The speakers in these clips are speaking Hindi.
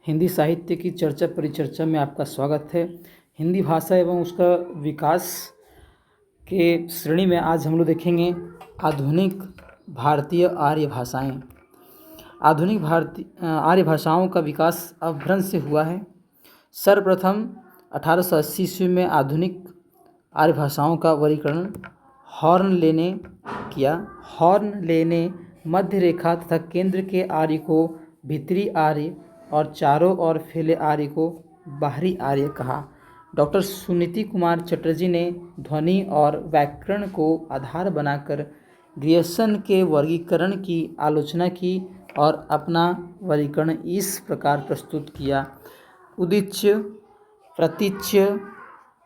हिंदी साहित्य की चर्चा परिचर्चा में आपका स्वागत है। हिंदी भाषा एवं उसका विकास के श्रेणी में आज हम लोग देखेंगे आधुनिक भारतीय आर्य भाषाएं। आधुनिक भारतीय आर्य भाषाओं का विकास अपभ्रंश से हुआ है। सर्वप्रथम 1880 ईस्वी में आधुनिक आर्य भाषाओं का वर्गीकरण हॉर्नले ने किया। हॉर्नले ने मध्य रेखा तथा केंद्र के आर्य को भीतरी आर्य और चारों ओर फैले आर्य को बाहरी आर्य कहा। डॉक्टर सुनीति कुमार चटर्जी ने ध्वनि और व्याकरण को आधार बनाकर ग्रियर्सन के वर्गीकरण की आलोचना की और अपना वर्गीकरण इस प्रकार प्रस्तुत किया: उदीच्य, प्रतीच्य,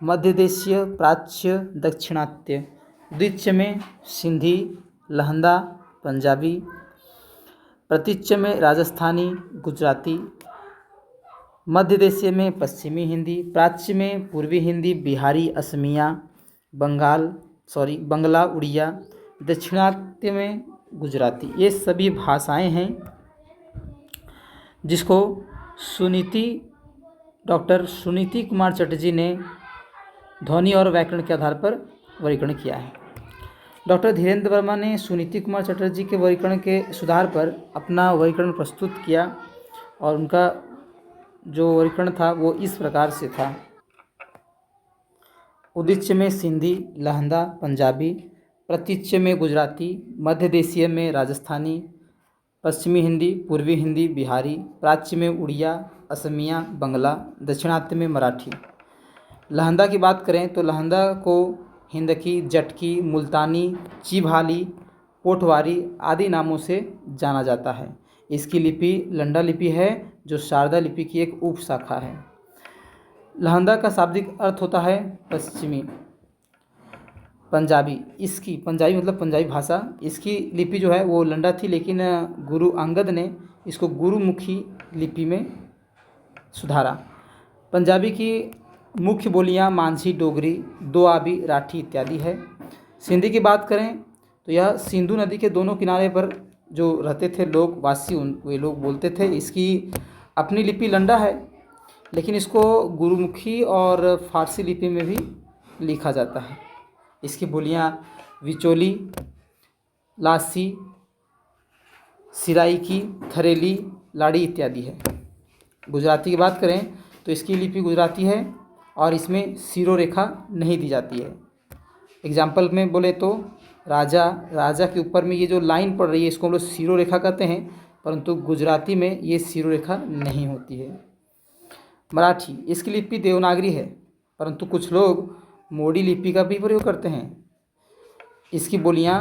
मध्यदेशीय, प्राच्य, दक्षिणात्य। उदीच्य में सिंधी, लहंदा, पंजाबी। प्रतीच्य में राजस्थानी, गुजराती। मध्यदेशीय में पश्चिमी हिंदी। प्राच्य में पूर्वी हिंदी, बिहारी, असमिया, बंगला, उड़िया। दक्षिणात्य में गुजराती। ये सभी भाषाएं हैं जिसको डॉक्टर सुनीति कुमार चटर्जी ने ध्वनि और व्याकरण के आधार पर वर्गीकरण किया है। डॉक्टर धीरेन्द्र वर्मा ने सुनीति कुमार चटर्जी के वर्गीकरण के सुधार पर अपना वर्गीकरण प्रस्तुत किया और उनका जो वर्गीकरण था वो इस प्रकार से था: उदीच्य में सिंधी, लहंदा, पंजाबी। प्रतीच्य में गुजराती। मध्यदेशीय में राजस्थानी, पश्चिमी हिंदी, पूर्वी हिंदी, बिहारी। प्राच्य में उड़िया, असमिया, बंगला। दक्षिणात्य में मराठी। लहंदा की बात करें तो लहंदा को हिंदकी, जटकी, मुल्तानी, चिभाली, पोठवारी आदि नामों से जाना जाता है। इसकी लिपि लंडा लिपि है जो शारदा लिपि की एक उपशाखा है। लहंदा का शाब्दिक अर्थ होता है पश्चिमी। पंजाबी मतलब पंजाबी भाषा, इसकी लिपि जो है वो लंडा थी, लेकिन गुरु अंगद ने इसको गुरुमुखी लिपि में सुधारा। पंजाबी की मुख्य बोलियां मांझी, डोगरी, दोआबी, राठी इत्यादि है। सिंधी की बात करें तो यह सिंधु नदी के दोनों किनारे पर जो रहते थे वे लोग बोलते थे। इसकी अपनी लिपि लंडा है, लेकिन इसको गुरुमुखी और फारसी लिपि में भी लिखा जाता है। इसकी बोलियां विचोली, लासी, सिराइकी, थरेली, लाड़ी इत्यादि है। गुजराती की बात करें तो इसकी लिपि गुजराती है और इसमें सिरो रेखा नहीं दी जाती है। एग्जाम्पल में बोले तो राजा के ऊपर में ये जो लाइन पड़ रही है इसको हम लोग सिरो रेखा कहते हैं, परंतु गुजराती में ये सिरो रेखा नहीं होती है। मराठी, इसकी लिपि देवनागरी है, परंतु कुछ लोग मोडी लिपि का भी प्रयोग करते हैं। इसकी बोलियां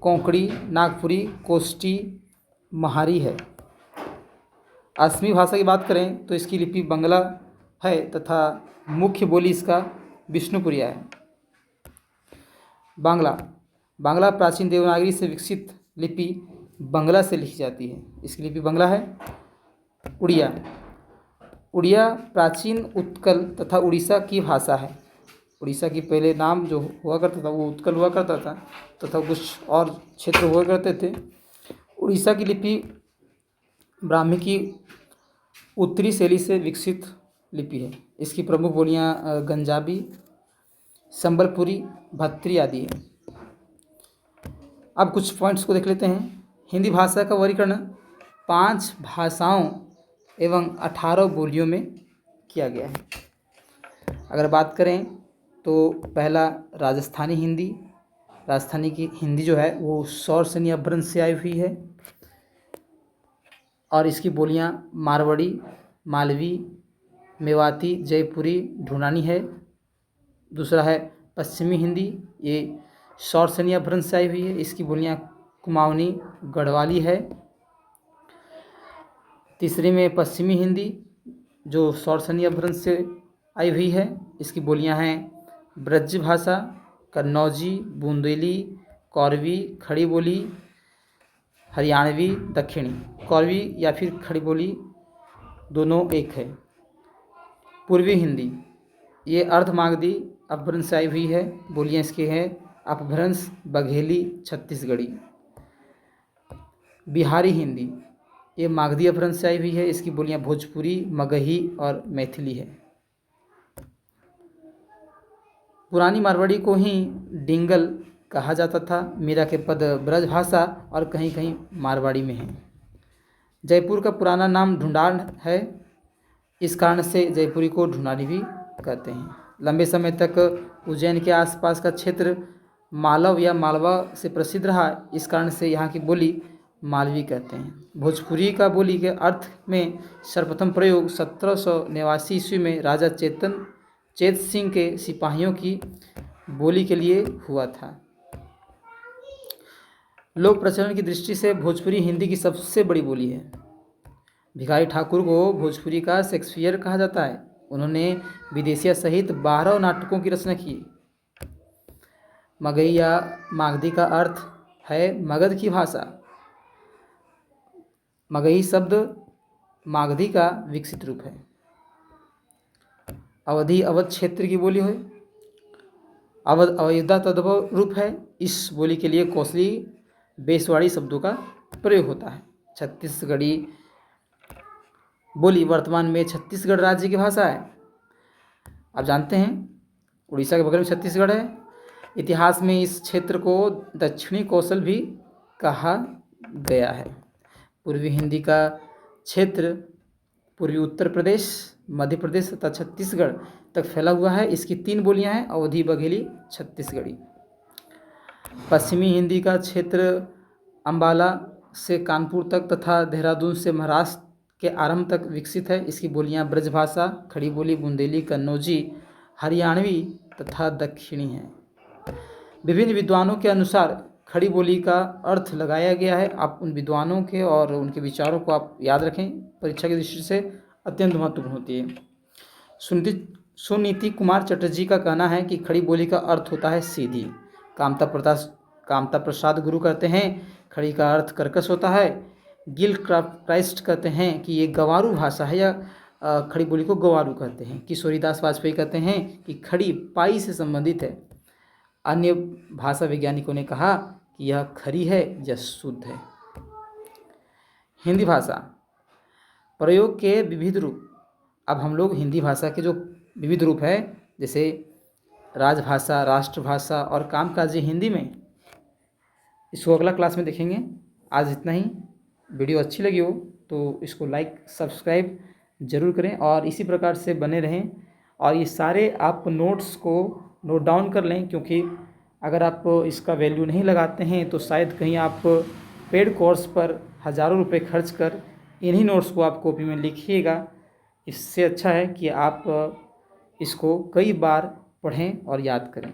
कोंकणी, नागपुरी, कोष्टी, महारी है। असमी भाषा की बात करें तो इसकी लिपि बंगला है तथा मुख्य बोली इसका विष्णुपुरिया है। बांग्ला प्राचीन देवनागरी से विकसित लिपि बंगला से लिखी जाती है। इसकी लिपि बंगला है। उड़िया प्राचीन उत्कल तथा उड़ीसा की भाषा है। उड़ीसा की पहले नाम जो हुआ करता था वो उत्कल हुआ करता था तथा कुछ और क्षेत्र हुआ करते थे। उड़ीसा की लिपि ब्राह्मी की उत्तरी शैली से विकसित लिपि है। इसकी प्रमुख बोलियां गंजाबी, संबलपुरी, भत्री आदि है। अब कुछ पॉइंट्स को देख लेते हैं। हिंदी भाषा का वर्गीकरण 5 भाषाओं एवं 18 बोलियों में किया गया है। अगर बात करें तो पहला राजस्थानी हिंदी। राजस्थानी की हिंदी जो है वो सौरसेनी अपभ्रंश से आई हुई है और इसकी बोलियां मारवाड़ी, मालवी, मेवाती, जयपुरी, ढूंढानी है। दूसरा है पश्चिमी हिंदी, ये सौरसेनी अपभ्रंश से आई हुई है। इसकी बोलियां कुमाऊनी, गढ़वाली है। तीसरी में पश्चिमी हिंदी जो सौरसेनी अपभ्रंश से आई हुई है। इसकी बोलियां हैं ब्रज भाषा, कन्नौजी, बुंदेली, कौरवी, खड़ी बोली, हरियाणवी, दक्षिणी। कौरवी या फिर खड़ी बोली दोनों एक है। पूर्वी हिंदी ये अर्धमागधी अपभ्रंश से आई हुई है। बोलियां इसकी हैं अपभ्रंश, बघेली, छत्तीसगढ़ी। बिहारी हिंदी ये मागधी अपभ्रंश से आई हुई है। इसकी बोलियां भोजपुरी, मगही और मैथिली है। पुरानी मारवाड़ी को ही डिंगल कहा जाता था। मीरा के पद ब्रजभाषा और कहीं कहीं मारवाड़ी में हैं। जयपुर का पुराना नाम ढूंढाड़ है। इस कारण से जयपुरी को ढूंढाड़ी भी कहते हैं। लंबे समय तक उज्जैन के आसपास का क्षेत्र मालव या मालवा से प्रसिद्ध रहा। इस कारण से यहाँ की बोली मालवी कहते हैं। भोजपुरी का बोली के अर्थ में सर्वप्रथम प्रयोग 1789 ईस्वी में राजा चेत सिंह के सिपाहियों की बोली के लिए हुआ था। लोक प्रचलन की दृष्टि से भोजपुरी हिंदी की सबसे बड़ी बोली है। भिखारी ठाकुर को भोजपुरी का शेक्सपियर कहा जाता है। उन्होंने विदेशिया सहित 12 नाटकों की रचना की। मगही या मागधी का अर्थ है मगध की भाषा। मगही शब्द मागधी का विकसित रूप है। अवधी अवध क्षेत्र की बोली है। अवध अयोध्या तद्भव रूप है। इस बोली के लिए कौशली बेसवाड़ी शब्दों का प्रयोग होता है। छत्तीसगढ़ी बोली वर्तमान में छत्तीसगढ़ राज्य की भाषा है। आप जानते हैं उड़ीसा के बगल में छत्तीसगढ़ है। इतिहास में इस क्षेत्र को दक्षिणी कौशल भी कहा गया है। पूर्वी हिंदी का क्षेत्र पूर्वी उत्तर प्रदेश, मध्य प्रदेश तथा छत्तीसगढ़ तक फैला हुआ है। इसकी 3 बोलियां हैं, अवधी, बघेली, छत्तीसगढ़ी। पश्चिमी हिंदी का क्षेत्र अंबाला से कानपुर तक तथा देहरादून से महाराष्ट्र के आरंभ तक विकसित है। इसकी बोलियां ब्रजभाषा, खड़ी बोली, बुंदेली, कन्नौजी, हरियाणवी तथा दक्षिणी हैं। विभिन्न विद्वानों के अनुसार खड़ी बोली का अर्थ लगाया गया है। आप उन विद्वानों के और उनके विचारों को आप याद रखें, परीक्षा की दृष्टि से अत्यंत महत्वपूर्ण होती है। सुनीति कुमार चटर्जी का कहना है कि खड़ी बोली का अर्थ होता है सीधी। कामता प्रसाद गुरु कहते हैं खड़ी का अर्थ कर्कश होता है। गिल क्राइस्ट कहते हैं कि ये गंवारू भाषा है या खड़ी बोली को गंवारू कहते हैं। किशोरीदास वाजपेयी कहते हैं कि खड़ी पाई से संबंधित है। अन्य भाषा वैज्ञानिकों ने कहा कि यह खरी है या शुद्ध है। हिंदी भाषा प्रयोग के विविध रूप। अब हम लोग हिंदी भाषा के जो विविध रूप है, जैसे राजभाषा, राष्ट्रभाषा और कामकाजी हिंदी में, इसको अगला क्लास में देखेंगे। आज इतना ही। वीडियो अच्छी लगी हो तो इसको लाइक सब्सक्राइब ज़रूर करें और इसी प्रकार से बने रहें। और ये सारे आप नोट्स को नोट डाउन कर लें, क्योंकि अगर आप इसका वैल्यू नहीं लगाते हैं तो शायद कहीं आप पेड कोर्स पर हज़ारों रुपए खर्च कर इन्हीं नोट्स को आप कॉपी में लिखिएगा। इससे अच्छा है कि आप इसको कई बार पढ़ें और याद करें।